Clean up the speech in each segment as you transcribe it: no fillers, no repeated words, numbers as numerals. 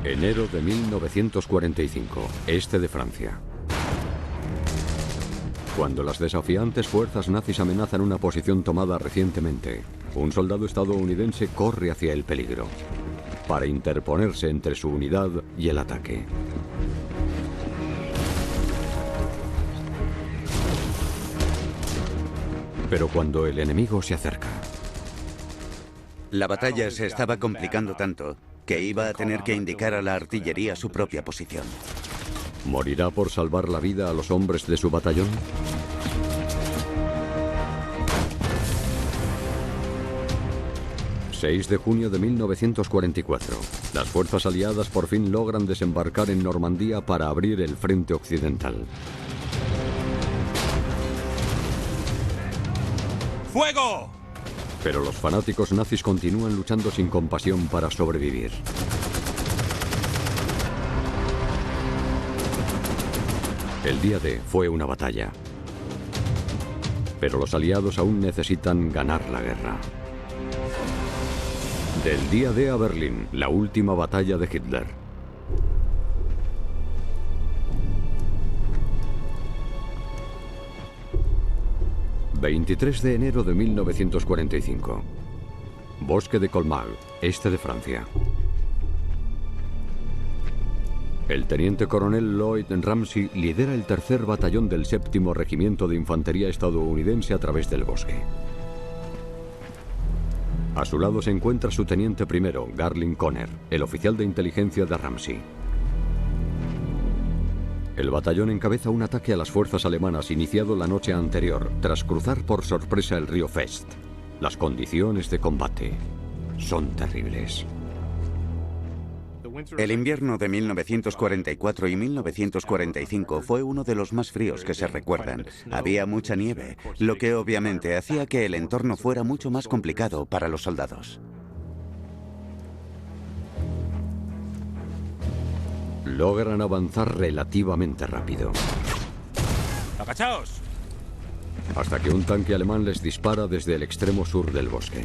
Enero de 1945, este de Francia. Cuando las desafiantes fuerzas nazis amenazan una posición tomada recientemente, un soldado estadounidense corre hacia el peligro para interponerse entre su unidad y el ataque. Pero cuando el enemigo se acerca... La batalla se estaba complicando tanto que iba a tener que indicar a la artillería su propia posición. ¿Morirá por salvar la vida a los hombres de su batallón? ...6 de junio de 1944... las fuerzas aliadas por fin logran desembarcar en Normandía para abrir el frente occidental. ¡Fuego! Pero los fanáticos nazis continúan luchando sin compasión para sobrevivir. El día D fue una batalla. Pero los aliados aún necesitan ganar la guerra. Del día D a Berlín, la última batalla de Hitler. ...23 de enero de 1945... Bosque de Colmar, este de Francia. El teniente coronel Lloyd Ramsey lidera el tercer batallón del 7º Regimiento de Infantería estadounidense a través del bosque. A su lado se encuentra su teniente primero, Garling Conner, el oficial de inteligencia de Ramsey. El batallón encabeza un ataque a las fuerzas alemanas iniciado la noche anterior, tras cruzar por sorpresa el río Fest. Las condiciones de combate son terribles. El invierno de 1944 y 1945 fue uno de los más fríos que se recuerdan. Había mucha nieve, lo que obviamente hacía que el entorno fuera mucho más complicado para los soldados. Logran avanzar relativamente rápido. ¡Agachaos! Hasta que un tanque alemán les dispara desde el extremo sur del bosque.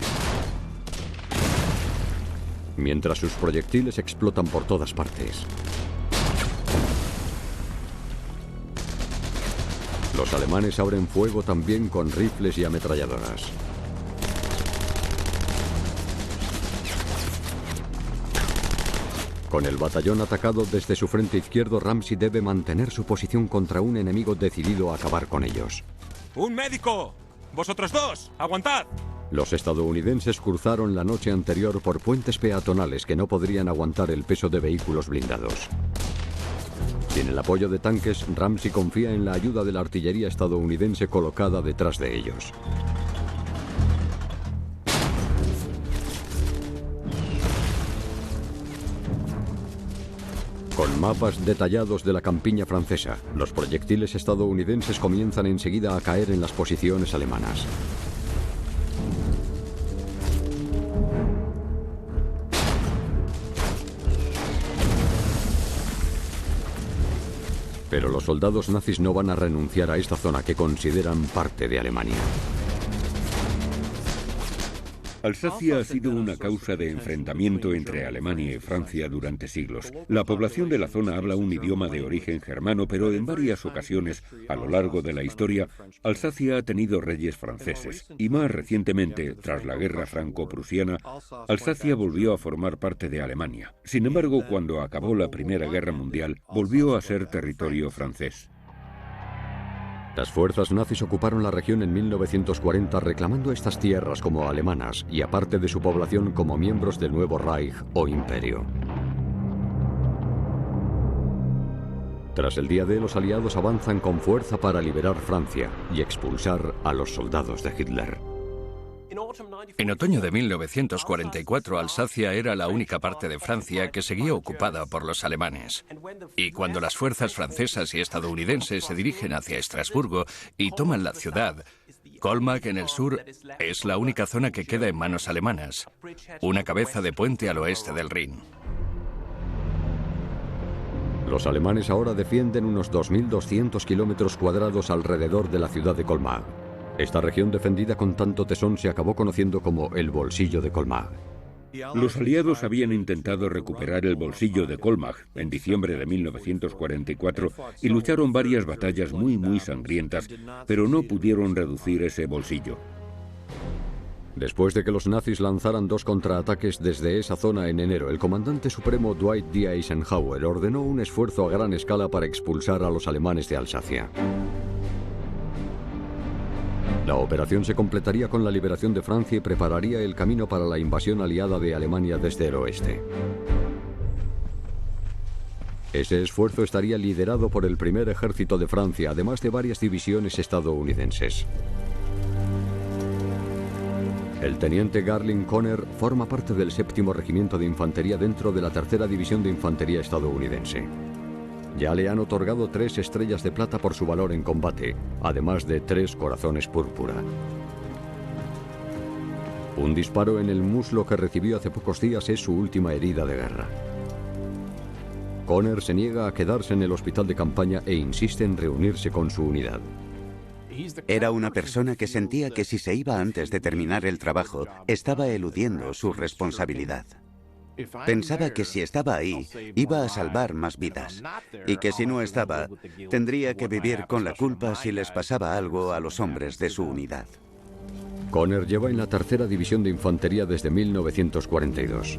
Mientras sus proyectiles explotan por todas partes. Los alemanes abren fuego también con rifles y ametralladoras. Con el batallón atacado desde su frente izquierdo, Ramsey debe mantener su posición contra un enemigo decidido a acabar con ellos. ¡Un médico! ¡Vosotros dos! ¡Aguantad! Los estadounidenses cruzaron la noche anterior por puentes peatonales que no podrían aguantar el peso de vehículos blindados. Sin el apoyo de tanques, Ramsey confía en la ayuda de la artillería estadounidense colocada detrás de ellos. Con mapas detallados de la campiña francesa, los proyectiles estadounidenses comienzan enseguida a caer en las posiciones alemanas. Pero los soldados nazis no van a renunciar a esta zona que consideran parte de Alemania. Alsacia ha sido una causa de enfrentamiento entre Alemania y Francia durante siglos. La población de la zona habla un idioma de origen germano, pero en varias ocasiones, a lo largo de la historia, Alsacia ha tenido reyes franceses. Y más recientemente, tras la guerra franco-prusiana, Alsacia volvió a formar parte de Alemania. Sin embargo, cuando acabó la Primera Guerra Mundial, volvió a ser territorio francés. Las fuerzas nazis ocuparon la región en 1940 reclamando estas tierras como alemanas y a parte de su población como miembros del nuevo Reich o Imperio. Tras el día D, los aliados avanzan con fuerza para liberar Francia y expulsar a los soldados de Hitler. En otoño de 1944, Alsacia era la única parte de Francia que seguía ocupada por los alemanes. Y cuando las fuerzas francesas y estadounidenses se dirigen hacia Estrasburgo y toman la ciudad, Colmar, en el sur, es la única zona que queda en manos alemanas, una cabeza de puente al oeste del Rin. Los alemanes ahora defienden unos 2.200 kilómetros cuadrados alrededor de la ciudad de Colmar. Esta región defendida con tanto tesón se acabó conociendo como el bolsillo de Colmar. Los aliados habían intentado recuperar el bolsillo de Colmar en diciembre de 1944 y lucharon varias batallas muy sangrientas, pero no pudieron reducir ese bolsillo. Después de que los nazis lanzaran 2 contraataques desde esa zona en enero, el comandante supremo Dwight D. Eisenhower ordenó un esfuerzo a gran escala para expulsar a los alemanes de Alsacia. La operación se completaría con la liberación de Francia y prepararía el camino para la invasión aliada de Alemania desde el oeste. Ese esfuerzo estaría liderado por el primer ejército de Francia, además de varias divisiones estadounidenses. El teniente Garling Conner forma parte del 7º Regimiento de Infantería dentro de la 3ª División de Infantería estadounidense. Ya le han otorgado 3 estrellas de plata por su valor en combate, además de 3 corazones púrpura. Un disparo en el muslo que recibió hace pocos días es su última herida de guerra. Conner se niega a quedarse en el hospital de campaña e insiste en reunirse con su unidad. Era una persona que sentía que si se iba antes de terminar el trabajo, estaba eludiendo su responsabilidad. Pensaba que si estaba ahí, iba a salvar más vidas, y que si no estaba, tendría que vivir con la culpa si les pasaba algo a los hombres de su unidad. Conner lleva en la 3ª División de Infantería desde 1942.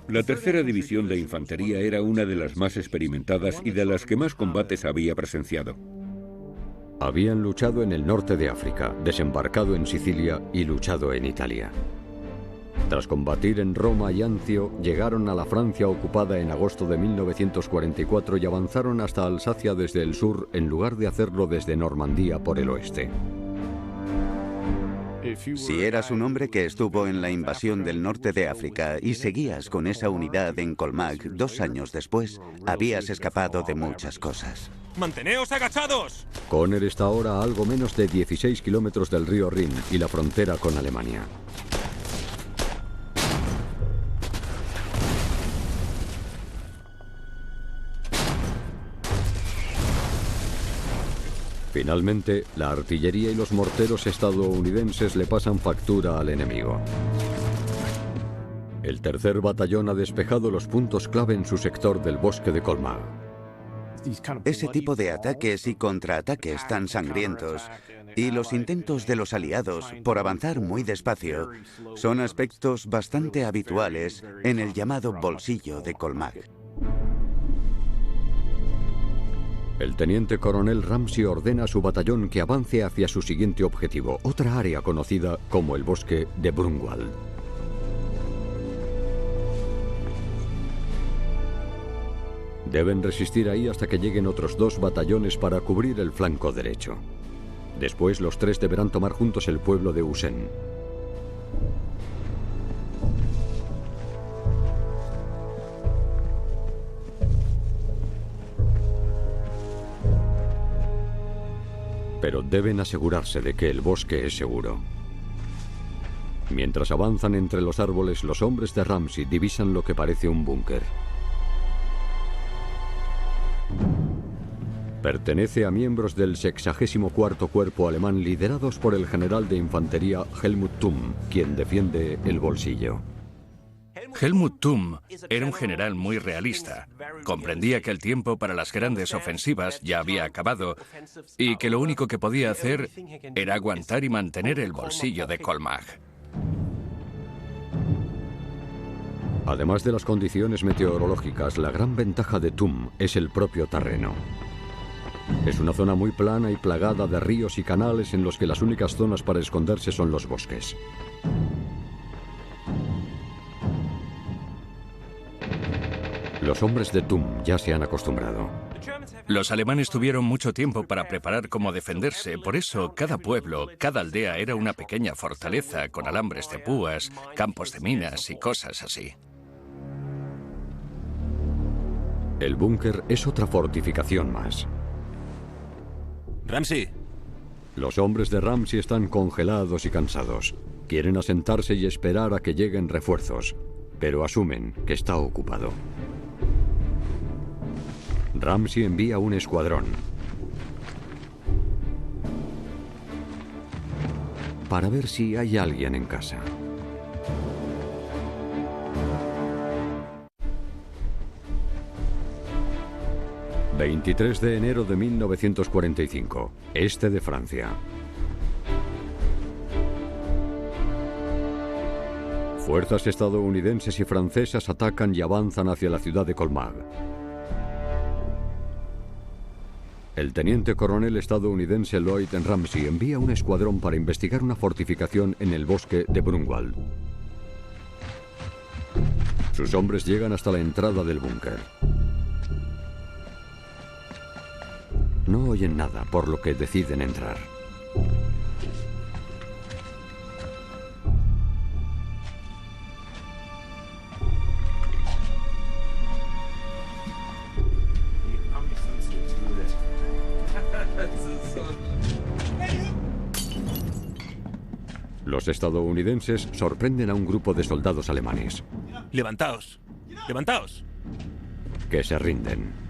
La 3ª División de Infantería era una de las más experimentadas y de las que más combates había presenciado. Habían luchado en el norte de África, desembarcado en Sicilia y luchado en Italia. Tras combatir en Roma y Anzio, llegaron a la Francia ocupada en agosto de 1944 y avanzaron hasta Alsacia desde el sur en lugar de hacerlo desde Normandía por el oeste. Si eras un hombre que estuvo en la invasión del norte de África y seguías con esa unidad en Colmar 2 años después, habías escapado de muchas cosas. ¡Manteneos agachados! Conner está ahora a algo menos de 16 kilómetros del río Rin y la frontera con Alemania. Finalmente, la artillería y los morteros estadounidenses le pasan factura al enemigo. El 3er batallón ha despejado los puntos clave en su sector del bosque de Colmar. Ese tipo de ataques y contraataques tan sangrientos y los intentos de los aliados por avanzar muy despacio son aspectos bastante habituales en el llamado bolsillo de Colmar. El teniente coronel Ramsey ordena a su batallón que avance hacia su siguiente objetivo, otra área conocida como el bosque de Brunwald. Deben resistir ahí hasta que lleguen otros 2 batallones para cubrir el flanco derecho. Después, los 3 deberán tomar juntos el pueblo de Usen. Pero deben asegurarse de que el bosque es seguro. Mientras avanzan entre los árboles, los hombres de Ramsey divisan lo que parece un búnker. Pertenece a miembros del 64º Cuerpo Alemán liderados por el general de infantería Helmut Thum, quien defiende el bolsillo. Helmut Thum era un general muy realista. Comprendía que el tiempo para las grandes ofensivas ya había acabado y que lo único que podía hacer era aguantar y mantener el bolsillo de Colmar. Además de las condiciones meteorológicas, la gran ventaja de Thum es el propio terreno. Es una zona muy plana y plagada de ríos y canales en los que las únicas zonas para esconderse son los bosques. Los hombres de Thum ya se han acostumbrado. Los alemanes tuvieron mucho tiempo para preparar cómo defenderse, por eso cada pueblo, cada aldea era una pequeña fortaleza con alambres de púas, campos de minas y cosas así. El búnker es otra fortificación más. Ramsey. Los hombres de Ramsey están congelados y cansados. Quieren asentarse y esperar a que lleguen refuerzos, pero asumen que está ocupado. Ramsey envía un escuadrón para ver si hay alguien en casa. 23 de enero de 1945, este de Francia. Fuerzas estadounidenses y francesas atacan y avanzan hacia la ciudad de Colmar. El teniente coronel estadounidense Lloyd Ramsey envía un escuadrón para investigar una fortificación en el bosque de Brunwald. Sus hombres llegan hasta la entrada del búnker. No oyen nada, por lo que deciden entrar. Los estadounidenses sorprenden a un grupo de soldados alemanes. ¡Levantaos! ¡Levantaos! Que se rinden.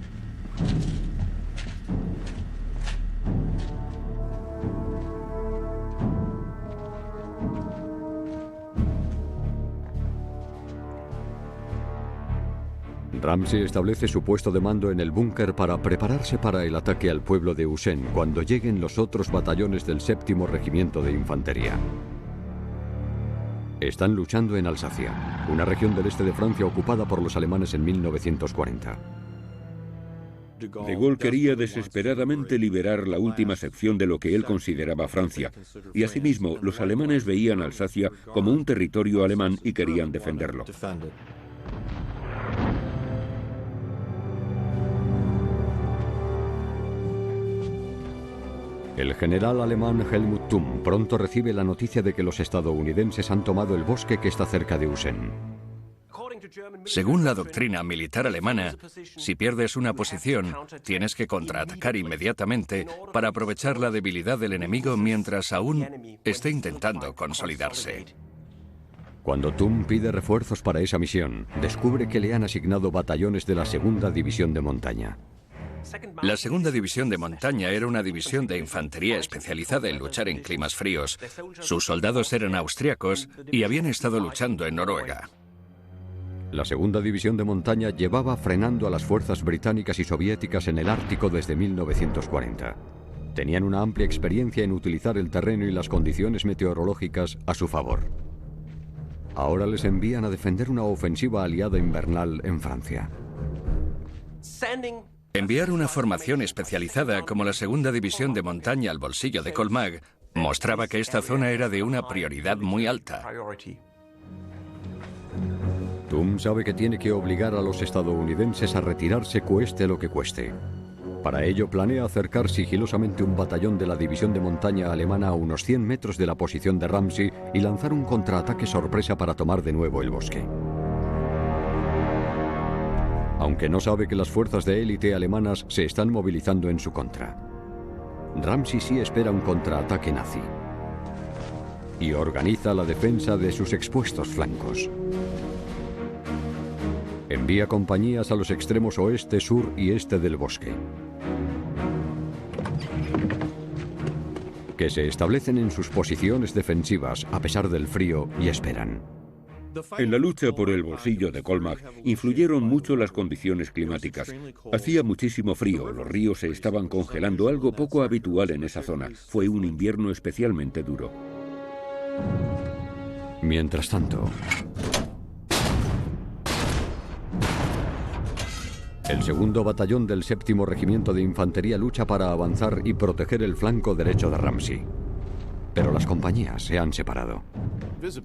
Ramsey establece su puesto de mando en el búnker para prepararse para el ataque al pueblo de Usen cuando lleguen los otros batallones del 7º Regimiento de Infantería. Están luchando en Alsacia, una región del este de Francia ocupada por los alemanes en 1940. De Gaulle quería desesperadamente liberar la última sección de lo que él consideraba Francia, y asimismo los alemanes veían Alsacia como un territorio alemán y querían defenderlo. El general alemán Helmut Thum pronto recibe la noticia de que los estadounidenses han tomado el bosque que está cerca de Usen. Según la doctrina militar alemana, si pierdes una posición, tienes que contraatacar inmediatamente para aprovechar la debilidad del enemigo mientras aún esté intentando consolidarse. Cuando Thum pide refuerzos para esa misión, descubre que le han asignado batallones de la 2ª División de Montaña. La 2ª División de Montaña era una división de infantería especializada en luchar en climas fríos. Sus soldados eran austriacos y habían estado luchando en Noruega. La 2ª División de Montaña llevaba frenando a las fuerzas británicas y soviéticas en el Ártico desde 1940. Tenían una amplia experiencia en utilizar el terreno y las condiciones meteorológicas a su favor. Ahora les envían a defender una ofensiva aliada invernal en Francia. Enviar una formación especializada como la 2ª División de Montaña al bolsillo de Colmar mostraba que esta zona era de una prioridad muy alta. Thum sabe que tiene que obligar a los estadounidenses a retirarse cueste lo que cueste. Para ello planea acercar sigilosamente un batallón de la División de Montaña alemana a unos 100 metros de la posición de Ramsey y lanzar un contraataque sorpresa para tomar de nuevo el bosque. Aunque no sabe que las fuerzas de élite alemanas se están movilizando en su contra. Ramsey sí espera un contraataque nazi y organiza la defensa de sus expuestos flancos. Envía compañías a los extremos oeste, sur y este del bosque, que se establecen en sus posiciones defensivas a pesar del frío y esperan. En la lucha por el bolsillo de Colmar influyeron mucho las condiciones climáticas. Hacía muchísimo frío, los ríos se estaban congelando, algo poco habitual en esa zona. Fue un invierno especialmente duro. Mientras tanto, el 2º Batallón del 7º Regimiento de Infantería lucha para avanzar y proteger el flanco derecho de Ramsey. Pero las compañías se han separado.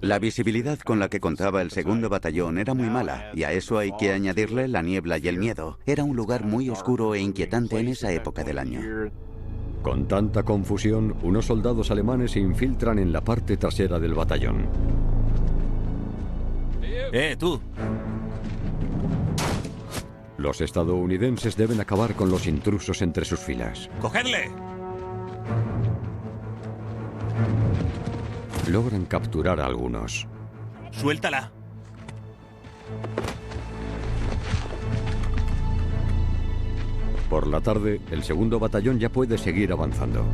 La visibilidad con la que contaba el 2º batallón era muy mala, y a eso hay que añadirle la niebla y el miedo. Era un lugar muy oscuro e inquietante en esa época del año. Con tanta confusión, unos soldados alemanes se infiltran en la parte trasera del batallón. ¡Tú! Los estadounidenses deben acabar con los intrusos entre sus filas. ¡Cogedle! Logran capturar a algunos. ¡Suéltala! Por la tarde, el 2º batallón ya puede seguir avanzando.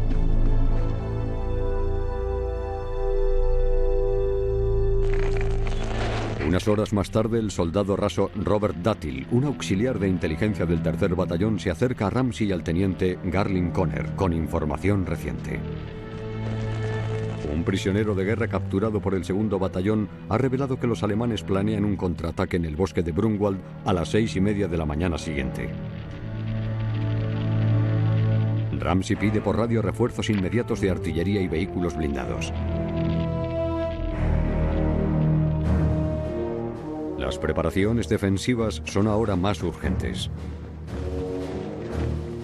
Unas horas más tarde, el soldado raso Robert Duttill, un auxiliar de inteligencia del 3er Batallón, se acerca a Ramsey y al teniente Garling Conner con información reciente. Un prisionero de guerra capturado por el 2º Batallón ha revelado que los alemanes planean un contraataque en el bosque de Brunwald a las 6:30 de la mañana siguiente. Ramsey pide por radio refuerzos inmediatos de artillería y vehículos blindados. Las preparaciones defensivas son ahora más urgentes.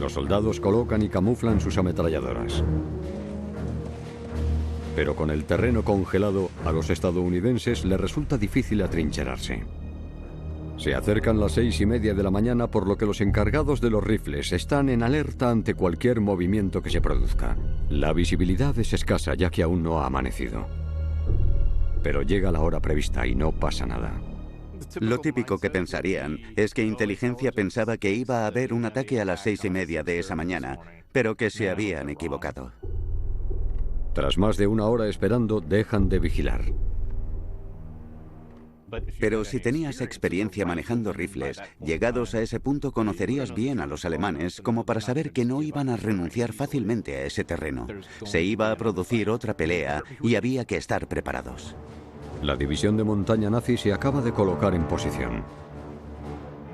Los soldados colocan y camuflan sus ametralladoras. Pero con el terreno congelado, a los estadounidenses les resulta difícil atrincherarse. Se acercan las 6:30 de la mañana, por lo que los encargados de los rifles están en alerta ante cualquier movimiento que se produzca. La visibilidad es escasa, ya que aún no ha amanecido. Pero llega la hora prevista y no pasa nada. Lo típico que pensarían es que inteligencia pensaba que iba a haber un ataque a las 6:30 de esa mañana, pero que se habían equivocado. Tras más de una hora esperando, dejan de vigilar. Pero si tenías experiencia manejando rifles, llegados a ese punto conocerías bien a los alemanes como para saber que no iban a renunciar fácilmente a ese terreno. Se iba a producir otra pelea y había que estar preparados. La división de montaña nazi se acaba de colocar en posición.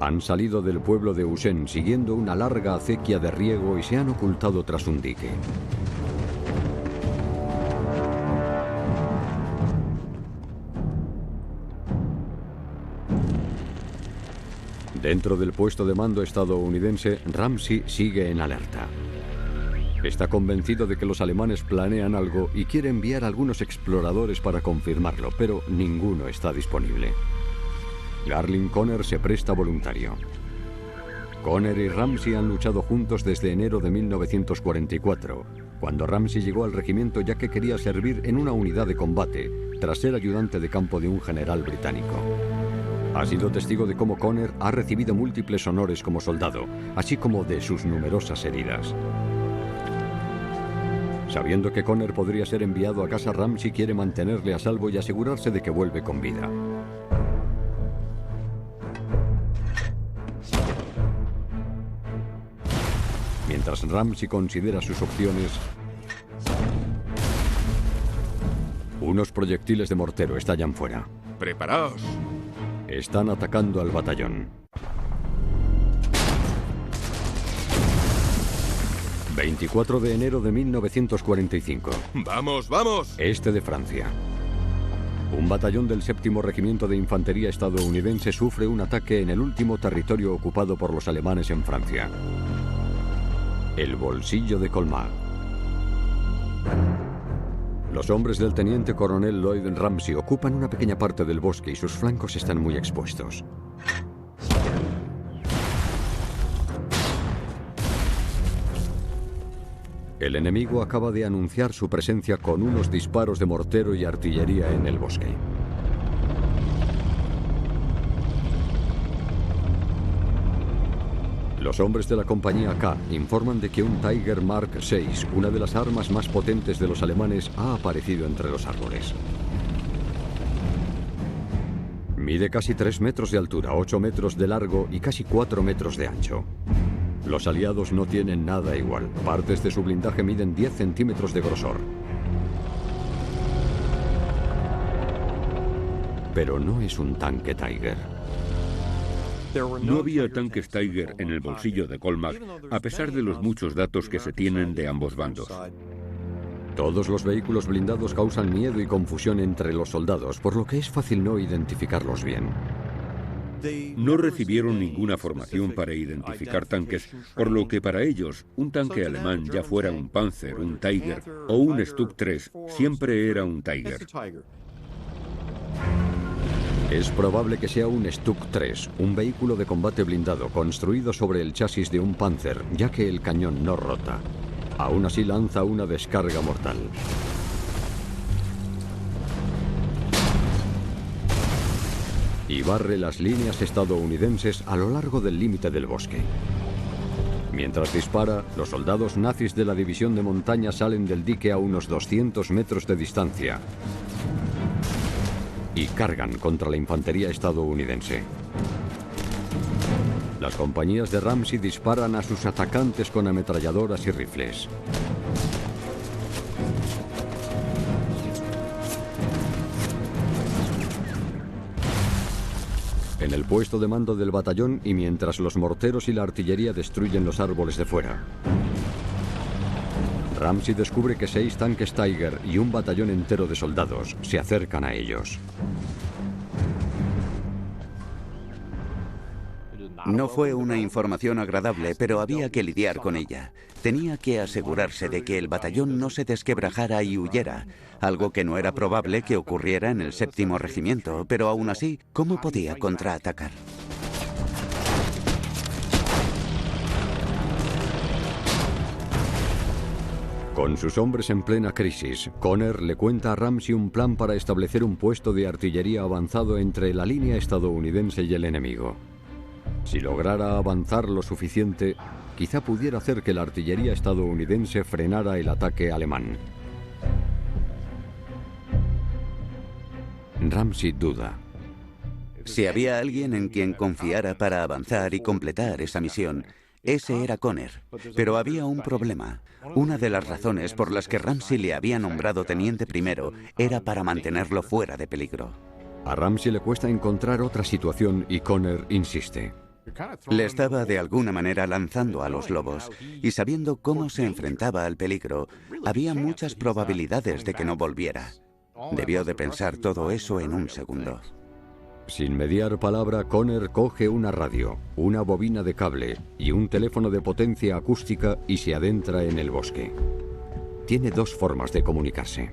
Han salido del pueblo de Usen siguiendo una larga acequia de riego y se han ocultado tras un dique. Dentro del puesto de mando estadounidense, Ramsey sigue en alerta. Está convencido de que los alemanes planean algo y quiere enviar a algunos exploradores para confirmarlo, pero ninguno está disponible. Garling Conner se presta voluntario. Conner y Ramsey han luchado juntos desde enero de 1944, cuando Ramsey llegó al regimiento ya que quería servir en una unidad de combate, tras ser ayudante de campo de un general británico. Ha sido testigo de cómo Conner ha recibido múltiples honores como soldado, así como de sus numerosas heridas. Sabiendo que Conner podría ser enviado a casa, Ramsey quiere mantenerle a salvo y asegurarse de que vuelve con vida. Mientras Ramsey considera sus opciones, unos proyectiles de mortero estallan fuera. ¡Preparaos! Están atacando al batallón. 24 de enero de 1945. ¡Vamos, vamos! Este de Francia. Un batallón del 7º Regimiento de Infantería estadounidense sufre un ataque en el último territorio ocupado por los alemanes en Francia. El bolsillo de Colmar. Los hombres del teniente coronel Lloyd Ramsey ocupan una pequeña parte del bosque y sus flancos están muy expuestos. El enemigo acaba de anunciar su presencia con unos disparos de mortero y artillería en el bosque. Los hombres de la compañía K informan de que un Tiger Mark VI, una de las armas más potentes de los alemanes, ha aparecido entre los árboles. Mide casi 3 metros de altura, 8 metros de largo y casi 4 metros de ancho. Los aliados no tienen nada igual. Partes de su blindaje miden 10 centímetros de grosor. Pero no es un tanque Tiger. No había tanques Tiger en el bolsillo de Colmar, a pesar de los muchos datos que se tienen de ambos bandos. Todos los vehículos blindados causan miedo y confusión entre los soldados, por lo que es fácil no identificarlos bien. No recibieron ninguna formación para identificar tanques, por lo que para ellos, un tanque alemán, ya fuera un Panzer, un Tiger o un Stuka 3, siempre era un Tiger. Es probable que sea un Stuka 3, un vehículo de combate blindado construido sobre el chasis de un Panzer, ya que el cañón no rota. Aún así lanza una descarga mortal. Y barre las líneas estadounidenses a lo largo del límite del bosque. Mientras dispara, los soldados nazis de la división de montaña salen del dique a unos 200 metros de distancia y cargan contra la infantería estadounidense. Las compañías de Ramsey disparan a sus atacantes con ametralladoras y rifles. En el puesto de mando del batallón y mientras los morteros y la artillería destruyen los árboles de fuera, Ramsey descubre que 6 tanques Tiger y un batallón entero de soldados se acercan a ellos. No fue una información agradable, pero había que lidiar con ella. Tenía que asegurarse de que el batallón no se desquebrajara y huyera, algo que no era probable que ocurriera en el 7º regimiento, pero aún así, ¿cómo podía contraatacar? Con sus hombres en plena crisis, Conner le cuenta a Ramsey un plan para establecer un puesto de artillería avanzado entre la línea estadounidense y el enemigo. Si lograra avanzar lo suficiente, quizá pudiera hacer que la artillería estadounidense frenara el ataque alemán. Ramsey duda. Si había alguien en quien confiara para avanzar y completar esa misión, ese era Conner. Pero había un problema. Una de las razones por las que Ramsey le había nombrado teniente primero era para mantenerlo fuera de peligro. A Ramsey le cuesta encontrar otra situación y Conner insiste. Le estaba de alguna manera lanzando a los lobos, y sabiendo cómo se enfrentaba al peligro, había muchas probabilidades de que no volviera. Debió de pensar todo eso en un segundo. Sin mediar palabra, Conner coge una radio, una bobina de cable y un teléfono de potencia acústica y se adentra en el bosque. Tiene 2 formas de comunicarse.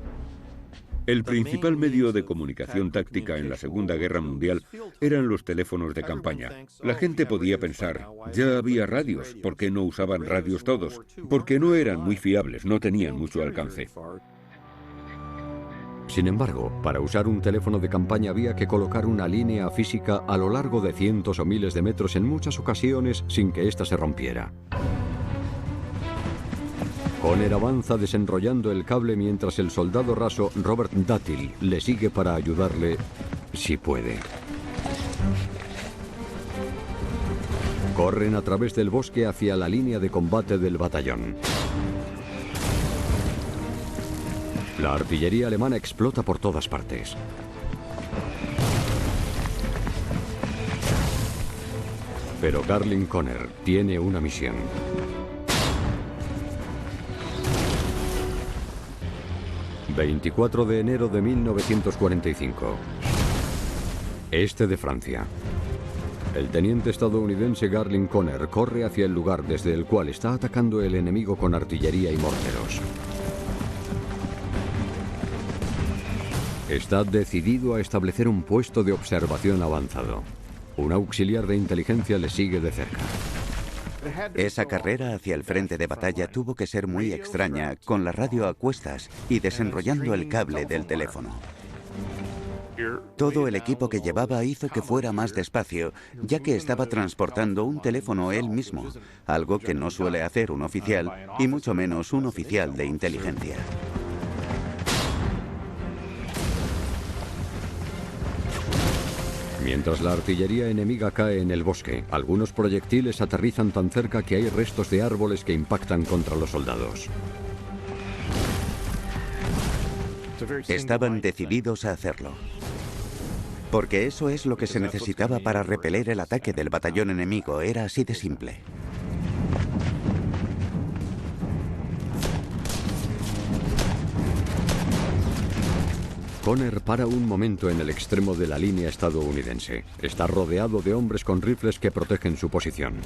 El principal medio de comunicación táctica en la Segunda Guerra Mundial eran los teléfonos de campaña. La gente podía pensar, ya había radios, ¿por qué no usaban radios todos? Porque no eran muy fiables, no tenían mucho alcance. Sin embargo, para usar un teléfono de campaña había que colocar una línea física a lo largo de cientos o miles de metros en muchas ocasiones sin que ésta se rompiera. Conner avanza desenrollando el cable mientras el soldado raso Robert Duttill le sigue para ayudarle, si puede. Corren a través del bosque hacia la línea de combate del batallón. La artillería alemana explota por todas partes. Pero Garling Conner tiene una misión. ...24 de enero de 1945... este de Francia. El teniente estadounidense Garling Conner corre hacia el lugar desde el cual está atacando el enemigo con artillería y morteros. Está decidido a establecer un puesto de observación avanzado. Un auxiliar de inteligencia le sigue de cerca. Esa carrera hacia el frente de batalla tuvo que ser muy extraña, con la radio a cuestas y desenrollando el cable del teléfono. Todo el equipo que llevaba hizo que fuera más despacio, ya que estaba transportando un teléfono él mismo, algo que no suele hacer un oficial, y mucho menos un oficial de inteligencia. Mientras la artillería enemiga cae en el bosque, algunos proyectiles aterrizan tan cerca que hay restos de árboles que impactan contra los soldados. Estaban decididos a hacerlo. Porque eso es lo que se necesitaba para repeler el ataque del batallón enemigo, era así de simple. Conner para un momento en el extremo de la línea estadounidense. Está rodeado de hombres con rifles que protegen su posición.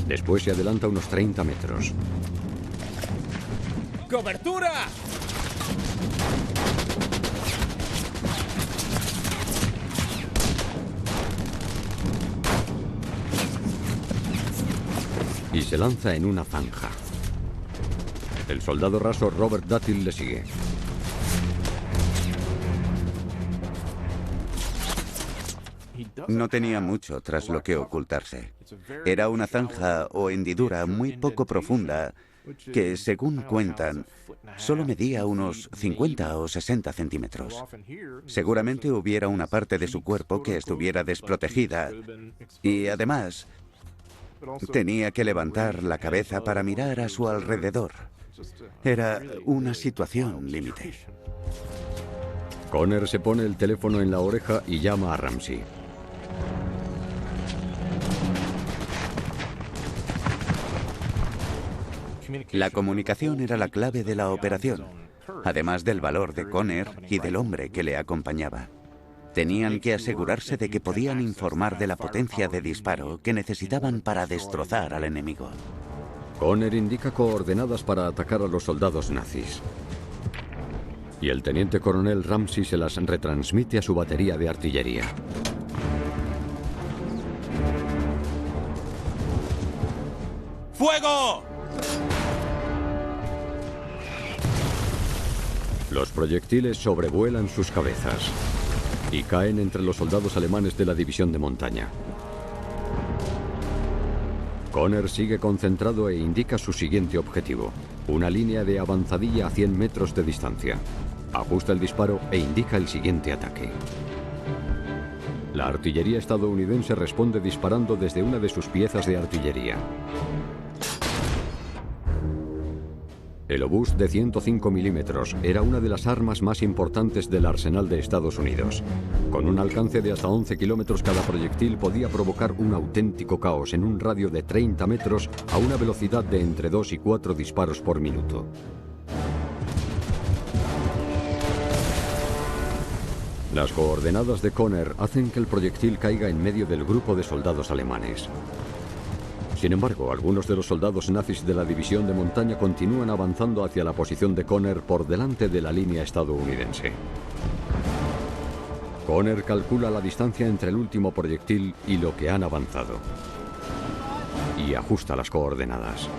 Después se adelanta unos 30 metros. ¡Cobertura! Y se lanza en una zanja. El soldado raso Robert Duttill le sigue. No tenía mucho tras lo que ocultarse. Era una zanja o hendidura muy poco profunda, que, según cuentan, solo medía unos 50 o 60 centímetros. Seguramente hubiera una parte de su cuerpo que estuviera desprotegida y, además, tenía que levantar la cabeza para mirar a su alrededor. Era una situación límite. Connor se pone el teléfono en la oreja y llama a Ramsey. La comunicación era la clave de la operación, además del valor de Connor y del hombre que le acompañaba. Tenían que asegurarse de que podían informar de la potencia de disparo que necesitaban para destrozar al enemigo. Connor indica coordenadas para atacar a los soldados nazis. Y el teniente coronel Ramsey se las retransmite a su batería de artillería. ¡Fuego! Los proyectiles sobrevuelan sus cabezas y caen entre los soldados alemanes de la división de montaña. Connor sigue concentrado e indica su siguiente objetivo: una línea de avanzadilla a 100 metros de distancia. Ajusta el disparo e indica el siguiente ataque. La artillería estadounidense responde disparando desde una de sus piezas de artillería. El obús de 105 milímetros era una de las armas más importantes del arsenal de Estados Unidos. Con un alcance de hasta 11 kilómetros, cada proyectil podía provocar un auténtico caos en un radio de 30 metros a una velocidad de entre 2 y 4 disparos por minuto. Las coordenadas de Connor hacen que el proyectil caiga en medio del grupo de soldados alemanes. Sin embargo, algunos de los soldados nazis de la división de montaña continúan avanzando hacia la posición de Connor por delante de la línea estadounidense. Connor calcula la distancia entre el último proyectil y lo que han avanzado y ajusta las coordenadas.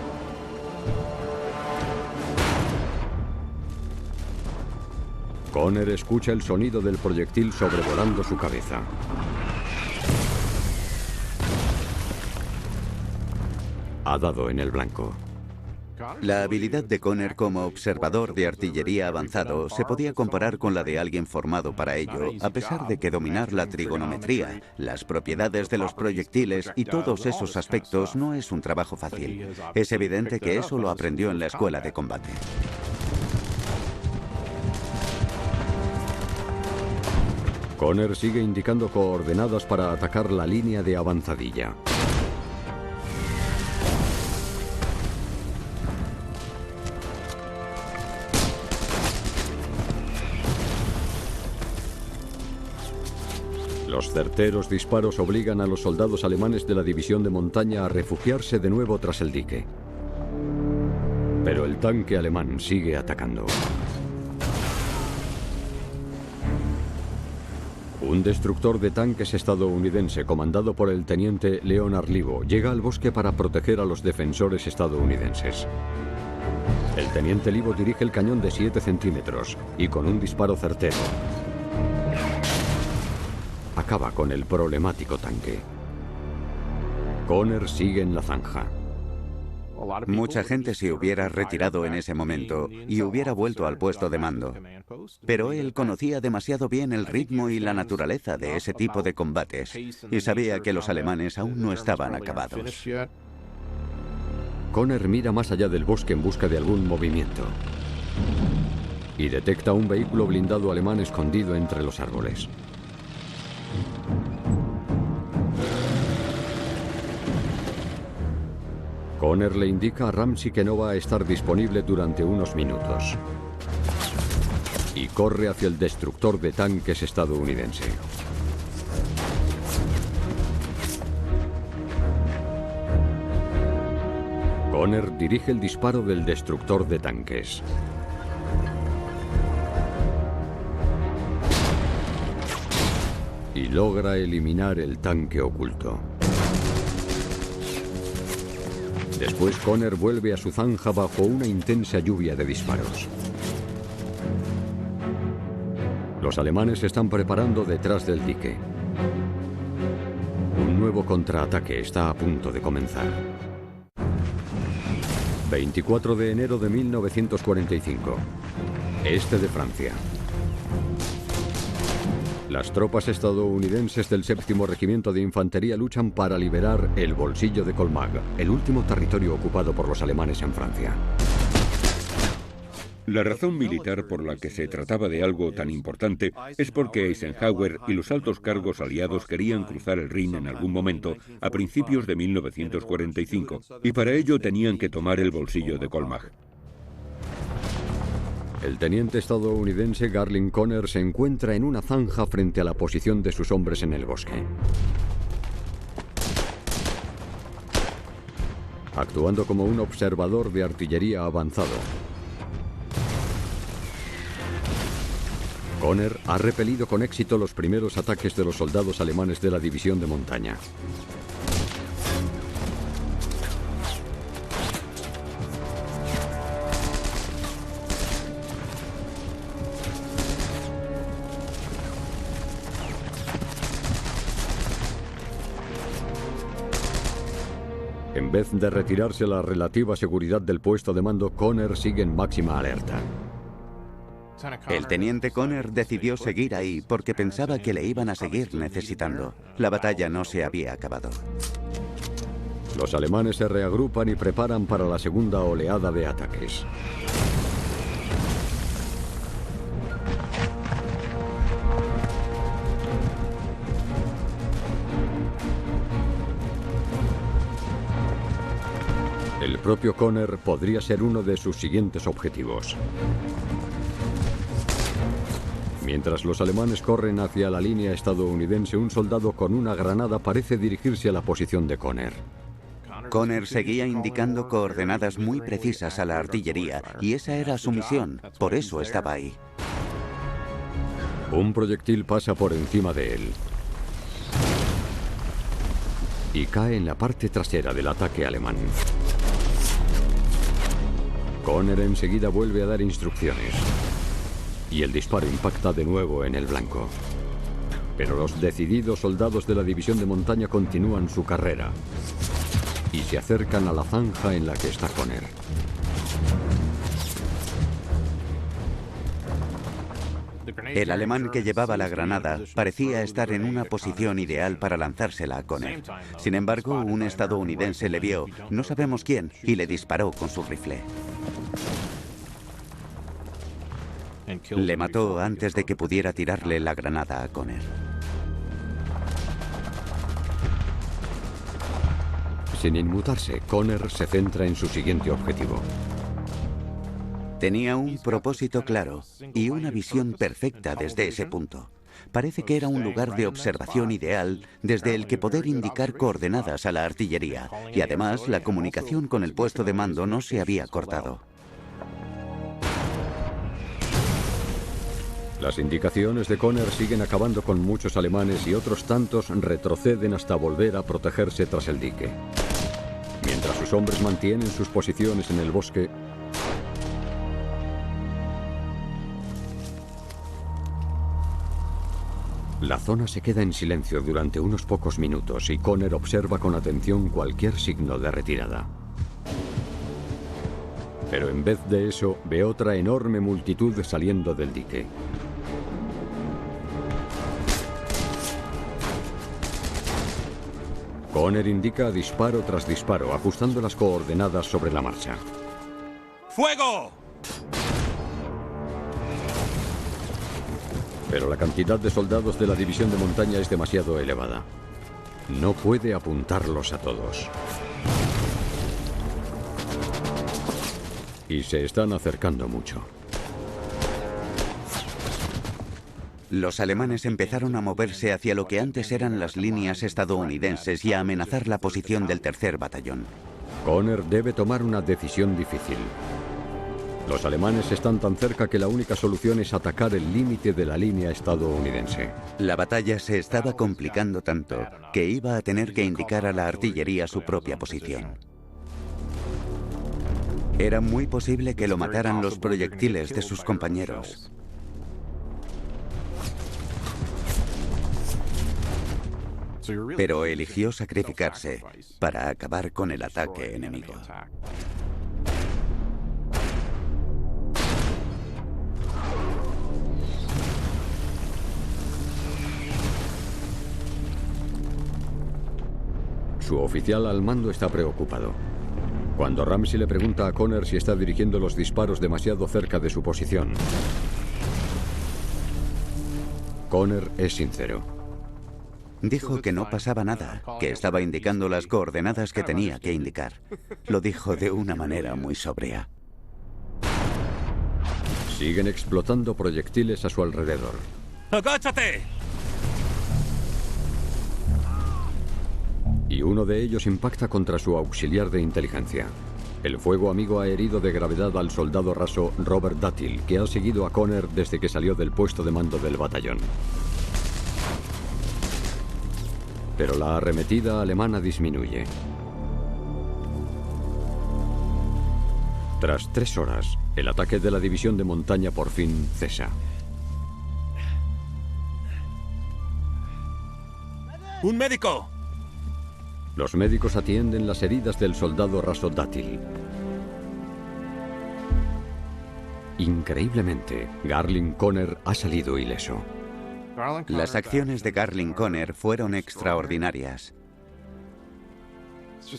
Connor escucha el sonido del proyectil sobrevolando su cabeza. Ha dado en el blanco. La habilidad de Connor como observador de artillería avanzado se podía comparar con la de alguien formado para ello, a pesar de que dominar la trigonometría, las propiedades de los proyectiles y todos esos aspectos no es un trabajo fácil. Es evidente que eso lo aprendió en la escuela de combate. Connor sigue indicando coordenadas para atacar la línea de avanzadilla. Los certeros disparos obligan a los soldados alemanes de la división de montaña a refugiarse de nuevo tras el dique. Pero el tanque alemán sigue atacando. Un destructor de tanques estadounidense comandado por el teniente Leonard Livo llega al bosque para proteger a los defensores estadounidenses. El teniente Livo dirige el cañón de 7 centímetros y con un disparo certero acaba con el problemático tanque. Connor sigue en la zanja. Mucha gente se hubiera retirado en ese momento y hubiera vuelto al puesto de mando. Pero él conocía demasiado bien el ritmo y la naturaleza de ese tipo de combates y sabía que los alemanes aún no estaban acabados. Connor mira más allá del bosque en busca de algún movimiento y detecta un vehículo blindado alemán escondido entre los árboles. Connor le indica a Ramsey que no va a estar disponible durante unos minutos y corre hacia el destructor de tanques estadounidense. Connor dirige el disparo del destructor de tanques. Y logra eliminar el tanque oculto. Después Connor vuelve a su zanja bajo una intensa lluvia de disparos. Los alemanes se están preparando detrás del dique. Un nuevo contraataque está a punto de comenzar. 24 de enero de 1945. Este de Francia. Las tropas estadounidenses del 7º Regimiento de Infantería luchan para liberar el Bolsillo de Colmar, el último territorio ocupado por los alemanes en Francia. La razón militar por la que se trataba de algo tan importante es porque Eisenhower y los altos cargos aliados querían cruzar el Rin en algún momento a principios de 1945, y para ello tenían que tomar el Bolsillo de Colmar. El teniente estadounidense Garling Conner se encuentra en una zanja frente a la posición de sus hombres en el bosque. Actuando como un observador de artillería avanzado, Conner ha repelido con éxito los primeros ataques de los soldados alemanes de la división de montaña. En vez de retirarse a la relativa seguridad del puesto de mando, Conner sigue en máxima alerta. El teniente Conner decidió seguir ahí porque pensaba que le iban a seguir necesitando. La batalla no se había acabado. Los alemanes se reagrupan y preparan para la segunda oleada de ataques. El propio Conner podría ser uno de sus siguientes objetivos. Mientras los alemanes corren hacia la línea estadounidense, un soldado con una granada parece dirigirse a la posición de Conner. Conner seguía indicando coordenadas muy precisas a la artillería, y esa era su misión, por eso estaba ahí. Un proyectil pasa por encima de él y cae en la parte trasera del ataque alemán. Conner enseguida vuelve a dar instrucciones y el disparo impacta de nuevo en el blanco. Pero los decididos soldados de la división de montaña continúan su carrera y se acercan a la zanja en la que está Conner. El alemán que llevaba la granada parecía estar en una posición ideal para lanzársela a Conner. Sin embargo, un estadounidense le vio, no sabemos quién, y le disparó con su rifle. Le mató antes de que pudiera tirarle la granada a Conner. Sin inmutarse, Conner se centra en su siguiente objetivo. Tenía un propósito claro y una visión perfecta desde ese punto. Parece que era un lugar de observación ideal desde el que poder indicar coordenadas a la artillería, y además la comunicación con el puesto de mando no se había cortado. Las indicaciones de Conner siguen acabando con muchos alemanes y otros tantos retroceden hasta volver a protegerse tras el dique. Mientras sus hombres mantienen sus posiciones en el bosque, la zona se queda en silencio durante unos pocos minutos y Conner observa con atención cualquier signo de retirada. Pero en vez de eso, ve otra enorme multitud saliendo del dique. Conner indica disparo tras disparo, ajustando las coordenadas sobre la marcha. ¡Fuego! Pero la cantidad de soldados de la división de montaña es demasiado elevada. No puede apuntarlos a todos. Y se están acercando mucho. Los alemanes empezaron a moverse hacia lo que antes eran las líneas estadounidenses y a amenazar la posición del 3er batallón. Conner debe tomar una decisión difícil. Los alemanes están tan cerca que la única solución es atacar el límite de la línea estadounidense. La batalla se estaba complicando tanto que iba a tener que indicar a la artillería su propia posición. Era muy posible que lo mataran los proyectiles de sus compañeros. Pero eligió sacrificarse para acabar con el ataque enemigo. Su oficial al mando está preocupado. Cuando Ramsey le pregunta a Conner si está dirigiendo los disparos demasiado cerca de su posición, Conner es sincero. Dijo que no pasaba nada, que estaba indicando las coordenadas que tenía que indicar. Lo dijo de una manera muy sobria. Siguen explotando proyectiles a su alrededor. ¡Agáchate! Y uno de ellos impacta contra su auxiliar de inteligencia. El fuego amigo ha herido de gravedad al soldado raso Robert Duttill, que ha seguido a Conner desde que salió del puesto de mando del batallón. Pero la arremetida alemana disminuye. Tras 3 horas, el ataque de la división de montaña por fin cesa. ¡Un médico! Los médicos atienden las heridas del soldado raso Duttill. Increíblemente, Garling Conner ha salido ileso. Las acciones de Garling Conner fueron extraordinarias.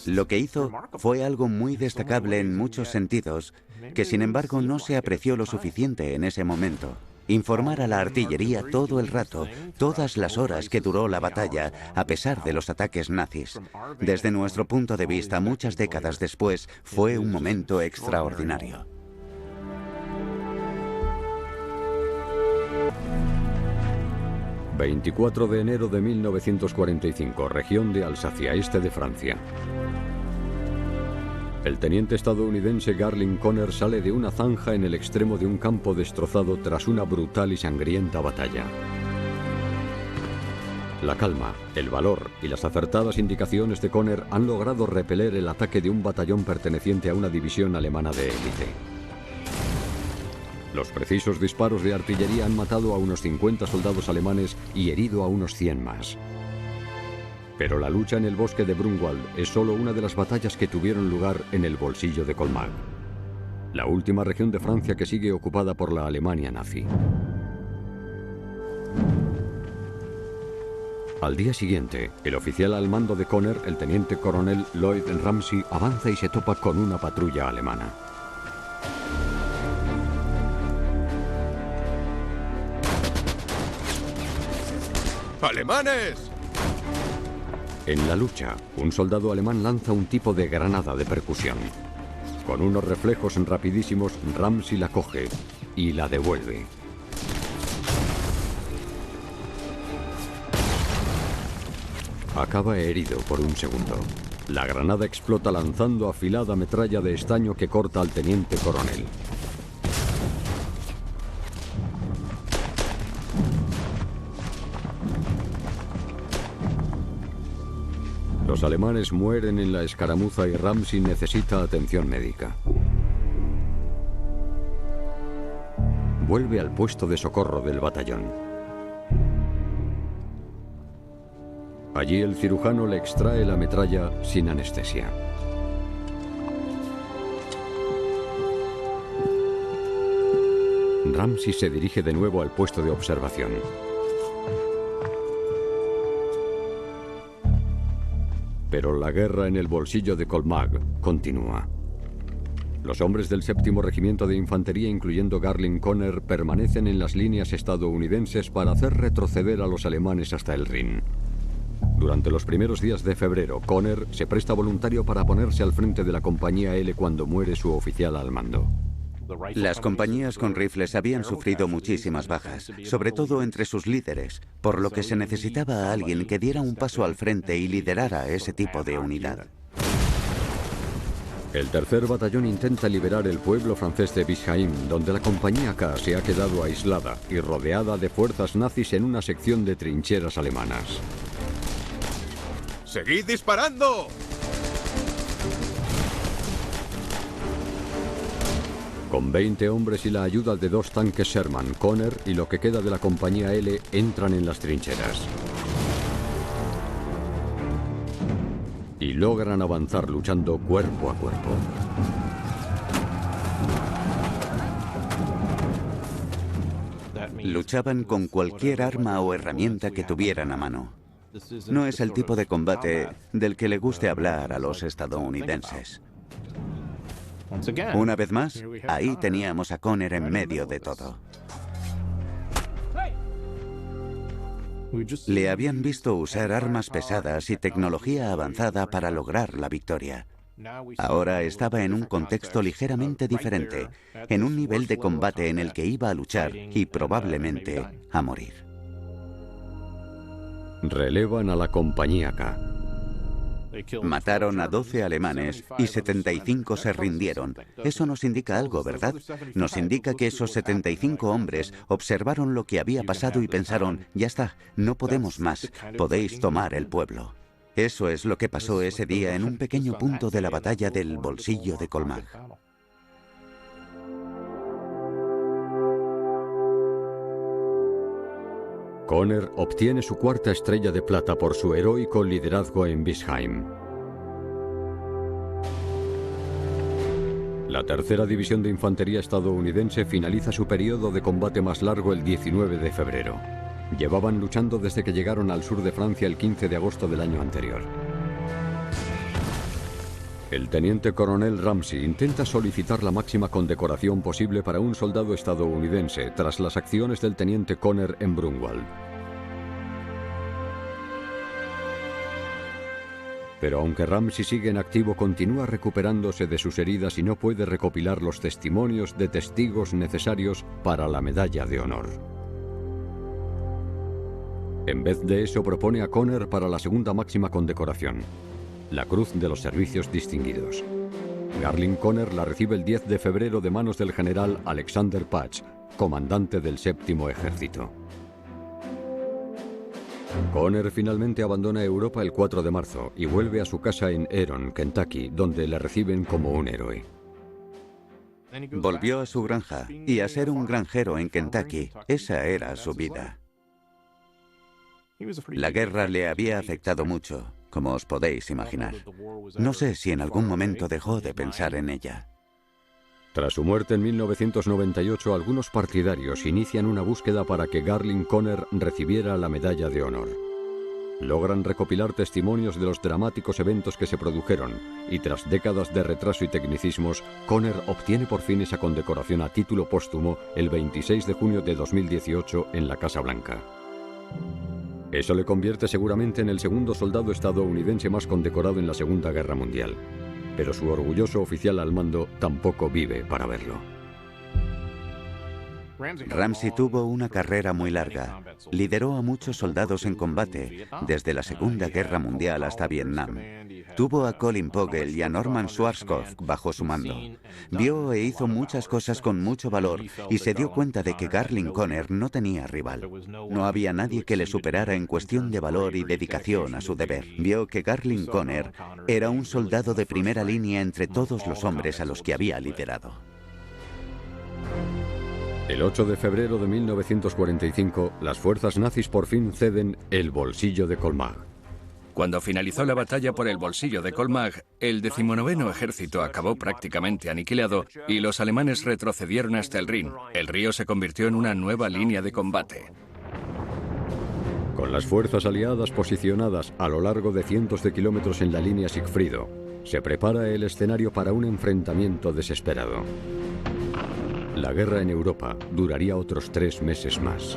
Lo que hizo fue algo muy destacable en muchos sentidos, que sin embargo no se apreció lo suficiente en ese momento. Informar a la artillería todo el rato, todas las horas que duró la batalla, a pesar de los ataques nazis. Desde nuestro punto de vista, muchas décadas después, fue un momento extraordinario. ...24 de enero de 1945, región de Alsacia, este de Francia. El teniente estadounidense Garling Conner sale de una zanja en el extremo de un campo destrozado tras una brutal y sangrienta batalla. La calma, el valor y las acertadas indicaciones de Conner han logrado repeler el ataque de un batallón perteneciente a una división alemana de élite. Los precisos disparos de artillería han matado a unos 50 soldados alemanes y herido a unos 100 más. Pero la lucha en el bosque de Brunwald es solo una de las batallas que tuvieron lugar en el bolsillo de Colmar, la última región de Francia que sigue ocupada por la Alemania nazi. Al día siguiente, el oficial al mando de Conner, el teniente coronel Lloyd Ramsey, avanza y se topa con una patrulla alemana. ¡Alemanes! En la lucha, un soldado alemán lanza un tipo de granada de percusión. Con unos reflejos rapidísimos, Ramsey la coge y la devuelve. Acaba herido por un segundo. La granada explota lanzando afilada metralla de estaño que corta al teniente coronel. Los alemanes mueren en la escaramuza y Ramsey necesita atención médica. Vuelve al puesto de socorro del batallón. Allí el cirujano le extrae la metralla sin anestesia. Ramsey se dirige de nuevo al puesto de observación. Pero la guerra en el bolsillo de Colmar continúa. Los hombres del 7º Regimiento de Infantería, incluyendo Garling Conner, permanecen en las líneas estadounidenses para hacer retroceder a los alemanes hasta el Rin. Durante los primeros días de febrero, Conner se presta voluntario para ponerse al frente de la compañía L cuando muere su oficial al mando. Las compañías con rifles habían sufrido muchísimas bajas, sobre todo entre sus líderes, por lo que se necesitaba a alguien que diera un paso al frente y liderara ese tipo de unidad. El 3er Batallón intenta liberar el pueblo francés de Bishaim, donde la compañía K se ha quedado aislada y rodeada de fuerzas nazis en una sección de trincheras alemanas. ¡Seguid disparando! Con 20 hombres y la ayuda de 2 tanques Sherman, Conner y lo que queda de la compañía L entran en las trincheras. Y logran avanzar luchando cuerpo a cuerpo. Luchaban con cualquier arma o herramienta que tuvieran a mano. No es el tipo de combate del que le guste hablar a los estadounidenses. Una vez más, ahí teníamos a Conner en medio de todo. Le habían visto usar armas pesadas y tecnología avanzada para lograr la victoria. Ahora estaba en un contexto ligeramente diferente, en un nivel de combate en el que iba a luchar y probablemente a morir. Relevan a la Compañía K. Mataron a 12 alemanes y 75 se rindieron. Eso nos indica algo, ¿verdad? Nos indica que esos 75 hombres observaron lo que había pasado y pensaron, ya está, no podemos más, podéis tomar el pueblo. Eso es lo que pasó ese día en un pequeño punto de la batalla del bolsillo de Colmar. Conner obtiene su cuarta estrella de plata por su heroico liderazgo en Bisheim. La tercera división de infantería estadounidense finaliza su periodo de combate más largo el 19 de febrero. Llevaban luchando desde que llegaron al sur de Francia el 15 de agosto del año anterior. El teniente coronel Ramsey intenta solicitar la máxima condecoración posible para un soldado estadounidense tras las acciones del teniente Conner en Brunwald. Pero aunque Ramsey sigue en activo, continúa recuperándose de sus heridas y no puede recopilar los testimonios de testigos necesarios para la medalla de honor. En vez de eso, propone a Conner para la segunda máxima condecoración, la Cruz de los Servicios Distinguidos. Garling Conner la recibe el 10 de febrero de manos del general Alexander Patch, comandante del Séptimo Ejército. Conner finalmente abandona Europa el 4 de marzo y vuelve a su casa en Heron, Kentucky, donde le reciben como un héroe. Volvió a su granja y a ser un granjero en Kentucky. Esa era su vida. La guerra le había afectado mucho, como os podéis imaginar. No sé si en algún momento dejó de pensar en ella. Tras su muerte en 1998, algunos partidarios inician una búsqueda para que Garling Conner recibiera la medalla de honor. Logran recopilar testimonios de los dramáticos eventos que se produjeron y tras décadas de retraso y tecnicismos, Conner obtiene por fin esa condecoración a título póstumo el 26 de junio de 2018 en la Casa Blanca. Eso le convierte seguramente en el segundo soldado estadounidense más condecorado en la Segunda Guerra Mundial. Pero su orgulloso oficial al mando tampoco vive para verlo. Ramsey tuvo una carrera muy larga. Lideró a muchos soldados en combate, desde la Segunda Guerra Mundial hasta Vietnam. Tuvo a Colin Pogel y a Norman Schwarzkopf bajo su mando. Vio e hizo muchas cosas con mucho valor y se dio cuenta de que Garling Conner no tenía rival. No había nadie que le superara en cuestión de valor y dedicación a su deber. Vio que Garling Conner era un soldado de primera línea entre todos los hombres a los que había liderado. El 8 de febrero de 1945, las fuerzas nazis por fin ceden el bolsillo de Colmar. Cuando finalizó la batalla por el bolsillo de Colmar, el 19º ejército acabó prácticamente aniquilado y los alemanes retrocedieron hasta el Rin. El río se convirtió en una nueva línea de combate. Con las fuerzas aliadas posicionadas a lo largo de cientos de kilómetros en la línea Sigfrido, se prepara el escenario para un enfrentamiento desesperado. La guerra en Europa duraría otros 3 meses más.